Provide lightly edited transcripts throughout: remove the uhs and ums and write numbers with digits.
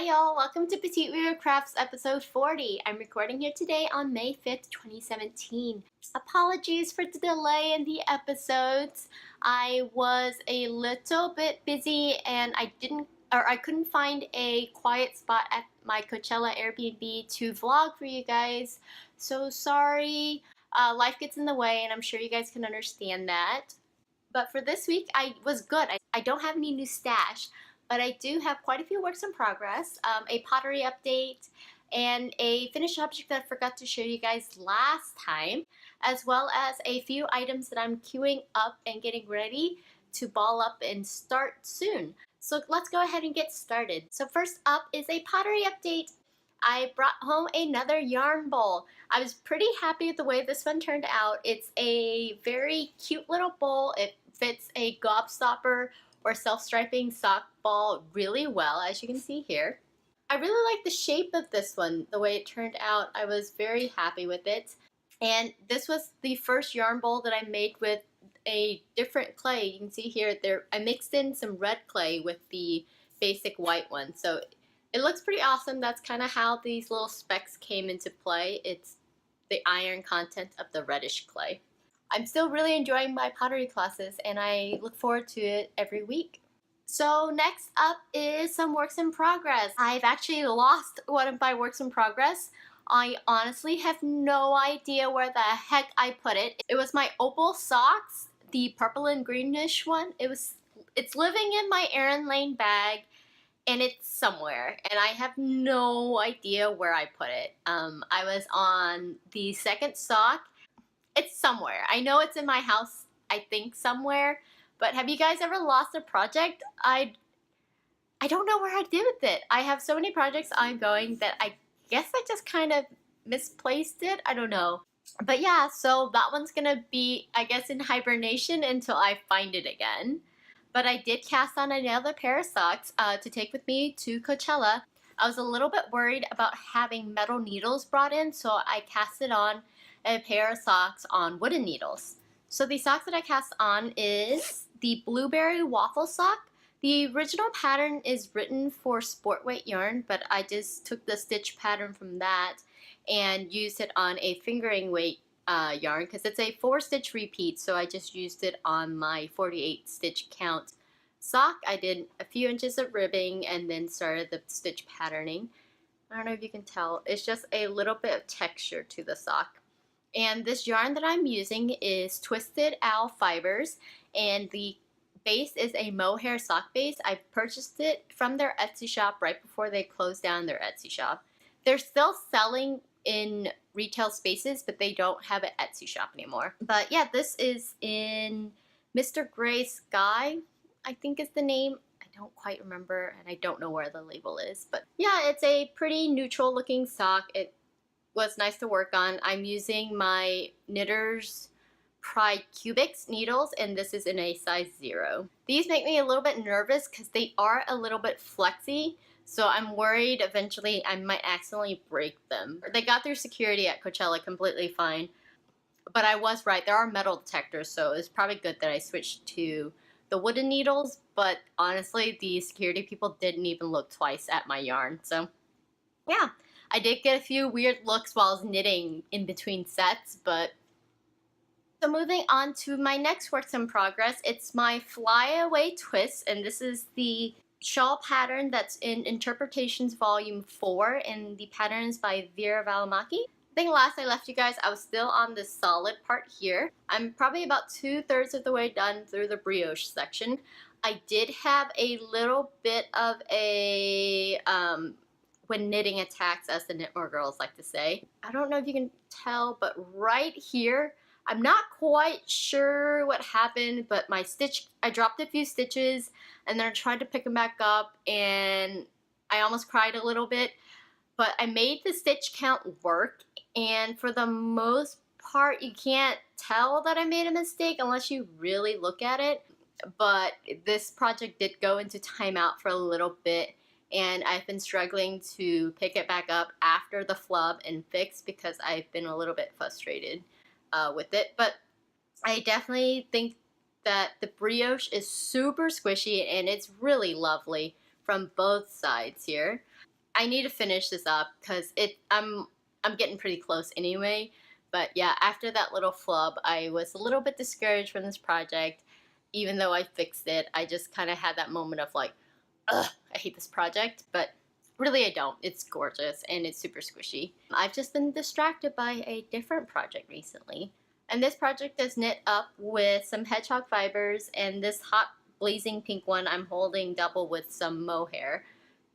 Hi y'all, welcome to Petite Weaver Crafts episode 40. I'm recording here today on May 5th, 2017. Apologies for the delay in the episodes. I was a little bit busy and I couldn't find a quiet spot at my Coachella Airbnb to vlog for you guys. So sorry. Life gets in the way and I'm sure you guys can understand that. But for this week, I was good. I don't have any new stash, but I do have quite a few works in progress, a pottery update, and a finished object that I forgot to show you guys last time, as well as a few items that I'm queuing up and getting ready to ball up and start soon. So let's go ahead and get started. So first up is a pottery update. I brought home another yarn bowl. I was pretty happy with the way this one turned out. It's a very cute little bowl. It fits a gobstopper or self-striping sock ball really well, as you can see here. I really like the shape of this one, the way it turned out. I was very happy with it. And this was the first yarn bowl that I made with a different clay. You can see here, I mixed in some red clay with the basic white one. So it looks pretty awesome. That's kind of how these little specks came into play. It's the iron content of the reddish clay. I'm still really enjoying my pottery classes and I look forward to it every week. So next up is some works in progress. I've actually lost one of my works in progress. I honestly have no idea where the heck I put it. It was my opal socks, the purple and greenish one. It's living in my Erin Lane bag and it's somewhere and I have no idea where I put it. I was on the second sock. It's somewhere. I know it's in my house, I think somewhere, but have you guys ever lost a project? I don't know where I did with it. I have so many projects ongoing that I guess I just kind of misplaced it. I don't know. But yeah, so that one's gonna be, I guess, in hibernation until I find it again. But I did cast on another pair of socks to take with me to Coachella. I was a little bit worried about having metal needles brought in, so I casted on a pair of socks on wooden needles. So the socks that I cast on is the blueberry waffle sock. The original pattern is written for sport weight yarn, but I just took the stitch pattern from that and used it on a fingering weight yarn because it's a 4-stitch repeat, so I just used it on my 48 stitch count sock. I did a few inches of ribbing and then started the stitch patterning. I don't know if you can tell, it's just a little bit of texture to the sock. And this yarn that I'm using is Twisted Owl Fibers, and the base is a Mohair sock base. I purchased it from their Etsy shop right before they closed down their Etsy shop. They're still selling in retail spaces, but they don't have an Etsy shop anymore. But yeah, this is in Mr. Gray Sky, I think is the name. I don't quite remember, and I don't know where the label is. But yeah, it's a pretty neutral looking sock. It was nice to work on. I'm using my Knitter's Pride Cubics needles, and this is in a size 0. These make me a little bit nervous because they are a little bit flexy, so I'm worried eventually I might accidentally break them. They got through security at Coachella completely fine, but I was right, there are metal detectors, so it's probably good that I switched to the wooden needles, but honestly, the security people didn't even look twice at my yarn, so yeah. I did get a few weird looks while I was knitting in between sets, but... So moving on to my next works in progress, it's my Flyaway Twist, and this is the shawl pattern that's in Interpretations Volume 4, and the pattern is by Veera Valimaki. I think last I left you guys, I was still on the solid part here. I'm probably about 2/3 of the way done through the brioche section. I did have a little bit of a... when knitting attacks, as the Knitmore girls like to say. I don't know if you can tell, but right here, I'm not quite sure what happened, but I dropped a few stitches and then I tried to pick them back up and I almost cried a little bit, but I made the stitch count work, and for the most part, you can't tell that I made a mistake unless you really look at it, but this project did go into timeout for a little bit, and I've been struggling to pick it back up after the flub and fix because I've been a little bit frustrated with it. But I definitely think that the brioche is super squishy and it's really lovely from both sides here. I need to finish this up because I'm getting pretty close anyway. But yeah, after that little flub, I was a little bit discouraged from this project. Even though I fixed it, I just kind of had that moment of like, ugh, I hate this project. But really, I don't. It's gorgeous and it's super squishy. I've just been distracted by a different project recently. And this project is knit up with some Hedgehog fibers, and this hot blazing pink one I'm holding double with some Mohair.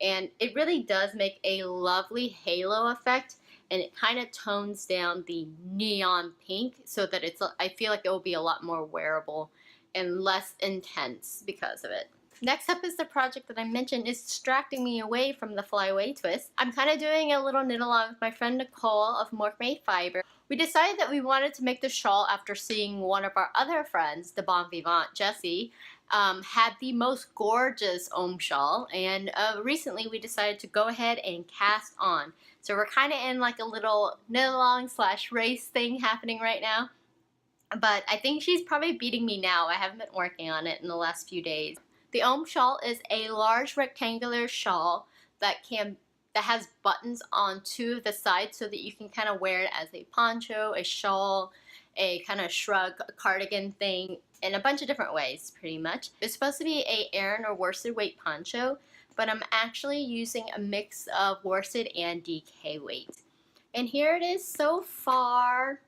And it really does make a lovely halo effect, and it kind of tones down the neon pink so that I feel like it will be a lot more wearable and less intense because of it. Next up is the project that I mentioned is distracting me away from the Flyaway Twist. I'm kind of doing a little knit along with my friend Nicole of MorkMade Fiber. We decided that we wanted to make the shawl after seeing one of our other friends, the bon vivant Jessie, had the most gorgeous shawl, and recently we decided to go ahead and cast on. So we're kind of in like a little knit along / race thing happening right now. But I think she's probably beating me now. I haven't been working on it in the last few days. The shawl is a large rectangular shawl that has buttons on 2 of the sides so that you can kind of wear it as a poncho, a shawl, a kind of shrug, a cardigan thing, in a bunch of different ways, pretty much. It's supposed to be a Aran or worsted weight poncho, but I'm actually using a mix of worsted and DK weight. And here it is so far.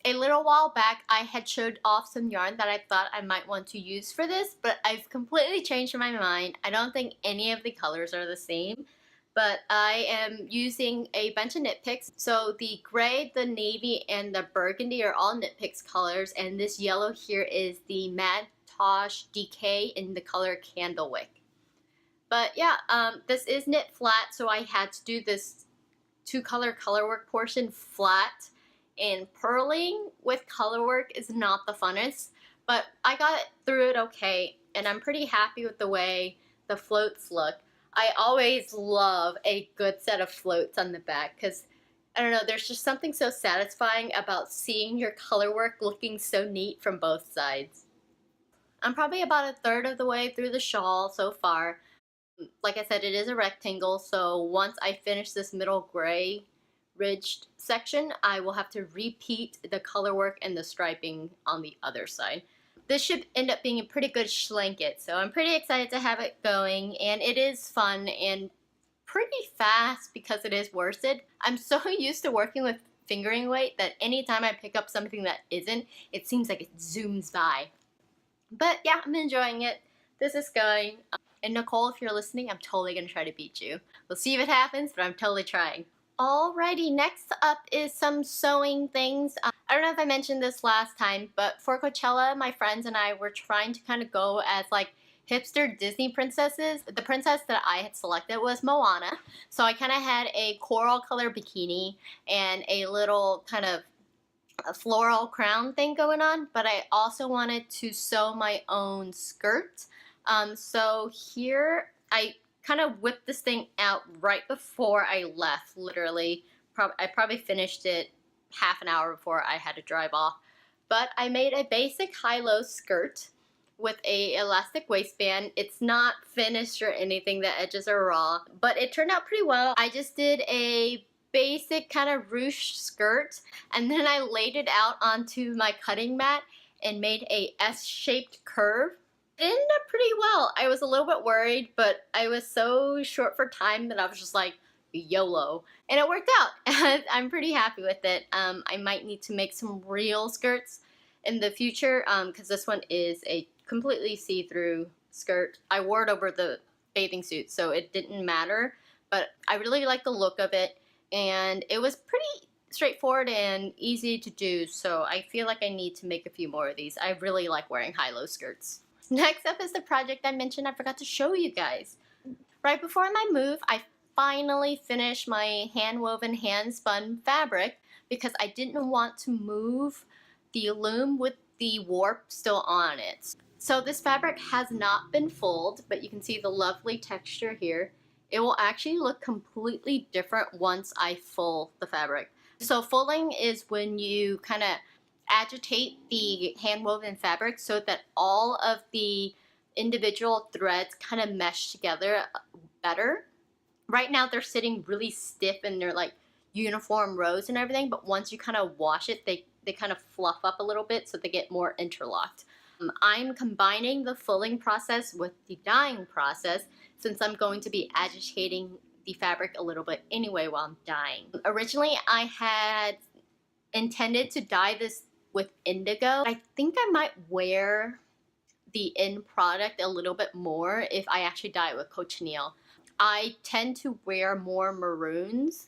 A little while back, I had showed off some yarn that I thought I might want to use for this, but I've completely changed my mind. I don't think any of the colors are the same, but I am using a bunch of Knitpicks. So the gray, the navy, and the burgundy are all Knitpicks colors, and this yellow here is the matte Tosh DK in the color Candlewick. But yeah, this is knit flat, so I had to do this 2-color colorwork portion flat. And purling with colorwork is not the funnest, but I got through it okay, and I'm pretty happy with the way the floats look. I always love a good set of floats on the back because, I don't know, there's just something so satisfying about seeing your colorwork looking so neat from both sides. I'm probably about 1/3 of the way through the shawl so far. Like I said, it is a rectangle, so once I finish this middle gray ridged section, I will have to repeat the colorwork and the striping on the other side. This should end up being a pretty good schlanket, so I'm pretty excited to have it going, and it is fun and pretty fast because it is worsted. I'm so used to working with fingering weight that anytime I pick up something that isn't, it seems like it zooms by. But yeah, I'm enjoying it. This is going. And Nicole, if you're listening, I'm totally going to try to beat you. We'll see if it happens, but I'm totally trying. Alrighty, next up is some sewing things. I don't know if I mentioned this last time, but for Coachella, my friends and I were trying to kind of go as like hipster Disney princesses. The princess that I had selected was Moana, so I kind of had a coral color bikini and a little kind of a floral crown thing going on, but I also wanted to sew my own skirt. So here I kind of whipped this thing out right before I left, literally. I probably finished it half an hour before I had to drive off. But I made a basic high-low skirt with a elastic waistband. It's not finished or anything, the edges are raw, but it turned out pretty well. I just did a basic kind of ruche skirt, and then I laid it out onto my cutting mat and made a S-shaped curve. It ended up pretty well. I was a little bit worried, but I was so short for time that I was just like, YOLO. And it worked out. I'm pretty happy with it. I might need to make some real skirts in the future because this one is a completely see-through skirt. I wore it over the bathing suit, so it didn't matter, but I really like the look of it, and it was pretty straightforward and easy to do, so I feel like I need to make a few more of these. I really like wearing high-low skirts. Next up is the project I mentioned I forgot to show you guys. Right before my move, I finally finished my hand-woven hand-spun fabric because I didn't want to move the loom with the warp still on it. So this fabric has not been fulled, but you can see the lovely texture here. It will actually look completely different once I full the fabric. So fulling is when you kind of agitate the hand-woven fabric so that all of the individual threads kind of mesh together better. Right now they're sitting really stiff and they're like uniform rows and everything, but once you kind of wash it, they kind of fluff up a little bit so they get more interlocked. I'm combining the fulling process with the dyeing process since I'm going to be agitating the fabric a little bit anyway while I'm dyeing. Originally I had intended to dye this with indigo. I think I might wear the end product a little bit more if I actually dye it with cochineal. I tend to wear more maroons,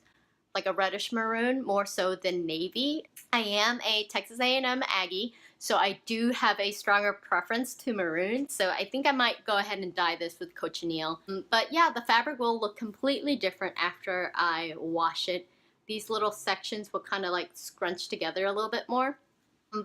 like a reddish maroon, more so than navy. I am a Texas A&M Aggie, so I do have a stronger preference to maroon, so I think I might go ahead and dye this with cochineal. But yeah, the fabric will look completely different after I wash it. These little sections will kind of like scrunch together a little bit more.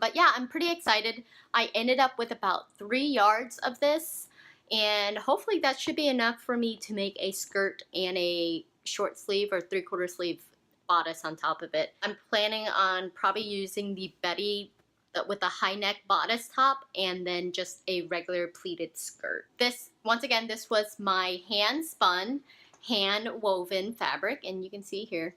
But yeah, I'm pretty excited. I ended up with about 3 yards of this, and hopefully that should be enough for me to make a skirt and a short sleeve or 3/4 sleeve bodice on top of it. I'm planning on probably using the Betty with a high neck bodice top and then just a regular pleated skirt. This, once again, this was my hand spun, hand woven fabric, and you can see here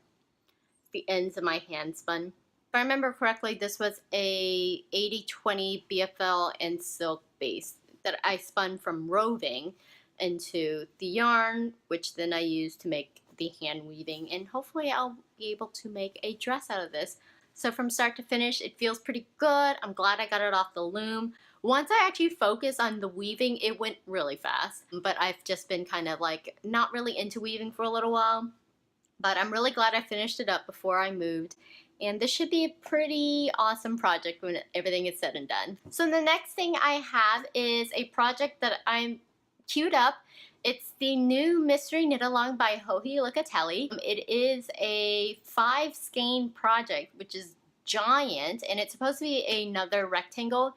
the ends of my hand spun. If I remember correctly, this was a 80/20 BFL and silk base that I spun from roving into the yarn, which then I used to make the hand weaving, and hopefully I'll be able to make a dress out of this. So from start to finish, it feels pretty good. I'm glad I got it off the loom. Once I actually focused on the weaving, it went really fast, but I've just been kind of like not really into weaving for a little while. But I'm really glad I finished it up before I moved. And this should be a pretty awesome project when everything is said and done. So the next thing I have is a project that I'm queued up. It's the new Mystery Knit Along by Locatelli. It is a 5 skein project, which is giant, and it's supposed to be another rectangle,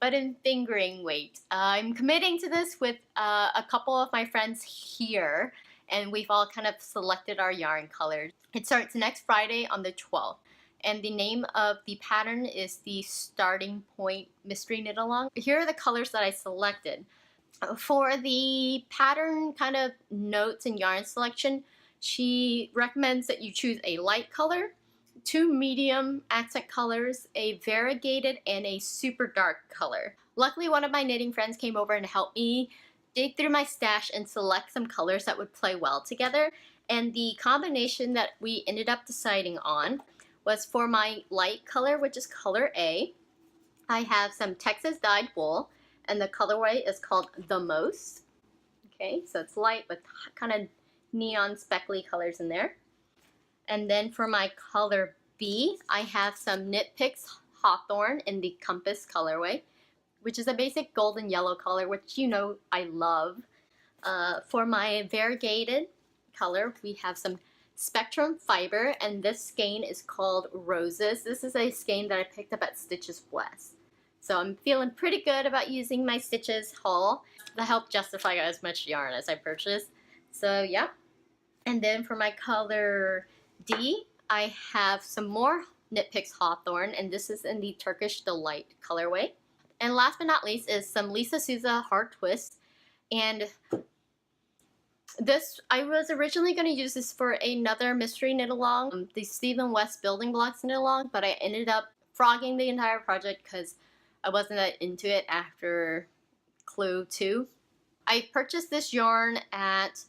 but in fingering weight. I'm committing to this with a couple of my friends here, and we've all kind of selected our yarn colors. It starts next Friday on the 12th. And the name of the pattern is the Starting Point Mystery Knit Along. Here are the colors that I selected. For the pattern kind of notes and yarn selection, she recommends that you choose a light color, 2 medium accent colors, a variegated, and a super dark color. Luckily, one of my knitting friends came over and helped me dig through my stash and select some colors that would play well together. And the combination that we ended up deciding on was for my light color, which is color A. I have some Texas dyed wool, and the colorway is called The Most. Okay, so it's light with kind of neon speckly colors in there. And then for my color B, I have some Knitpicks Hawthorne in the Compass colorway, which is a basic golden yellow color, which you know I love. For my variegated color, we have some Spectrum fiber, and this skein is called Roses. This is a skein that I picked up at Stitches West. So I'm feeling pretty good about using my Stitches haul to help justify as much yarn as I purchased. So yeah. And then for my color D, I have some more Knitpicks Hawthorne, and this is in the Turkish Delight colorway. And last but not least is some Lisa Souza Heart Twist. And this, I was originally going to use this for another mystery knit along, the Stephen West Building Blocks knit along, but I ended up frogging the entire project because I wasn't that into it after Clue 2. I purchased this yarn at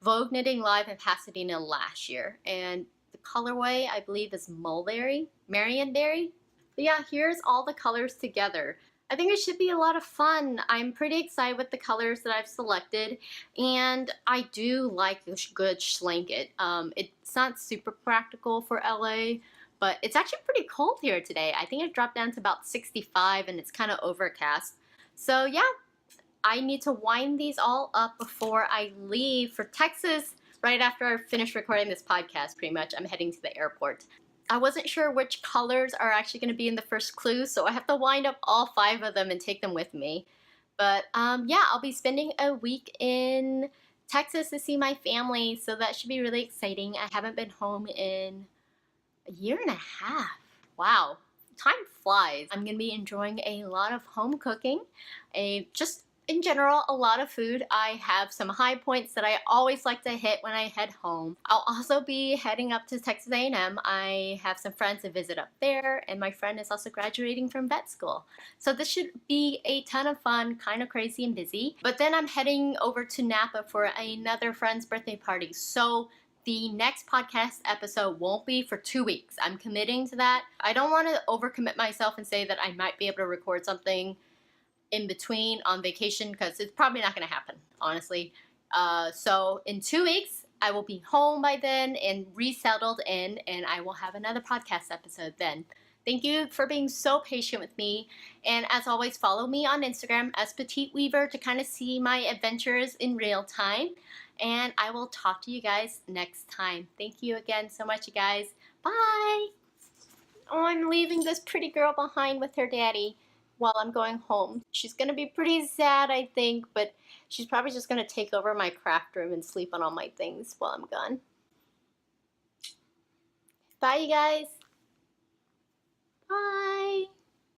Vogue Knitting Live in Pasadena last year, and the colorway I believe is Mulberry, Marionberry. But yeah, here's all the colors together. I think it should be a lot of fun. I'm pretty excited with the colors that I've selected, and I do like a good schlanket. It's not super practical for LA, but it's actually pretty cold here today. I think it dropped down to about 65 and it's kind of overcast. So yeah, I need to wind these all up before I leave for Texas right after I finish recording this podcast, pretty much. I'm heading to the airport. I wasn't sure which colors are actually going to be in the first clue, so I have to wind up all 5 of them and take them with me. But yeah, I'll be spending a week in Texas to see my family, so that should be really exciting. I haven't been home in a year and a half. Wow, time flies. I'm going to be enjoying a lot of home cooking, just In general, a lot of food. I have some high points that I always like to hit when I head home. I'll also be heading up to Texas A&M. I have some friends to visit up there, and my friend is also graduating from vet school. So this should be a ton of fun, kind of crazy and busy. But then I'm heading over to Napa for another friend's birthday party. So the next podcast episode won't be for 2 weeks. I'm committing to that. I don't want to overcommit myself and say that I might be able to record something in between on vacation, because it's probably not going to happen, honestly. So in 2 weeks, I will be home by then and resettled in, and I will have another podcast episode then. Thank you for being so patient with me. And as always, follow me on Instagram as Petite Weaver to kind of see my adventures in real time. And I will talk to you guys next time. Thank you again so much, you guys. Bye. Oh, I'm leaving this pretty girl behind with her daddy while I'm going home. She's gonna be pretty sad, I think, but she's probably just gonna take over my craft room and sleep on all my things while I'm gone. Bye, you guys. Bye.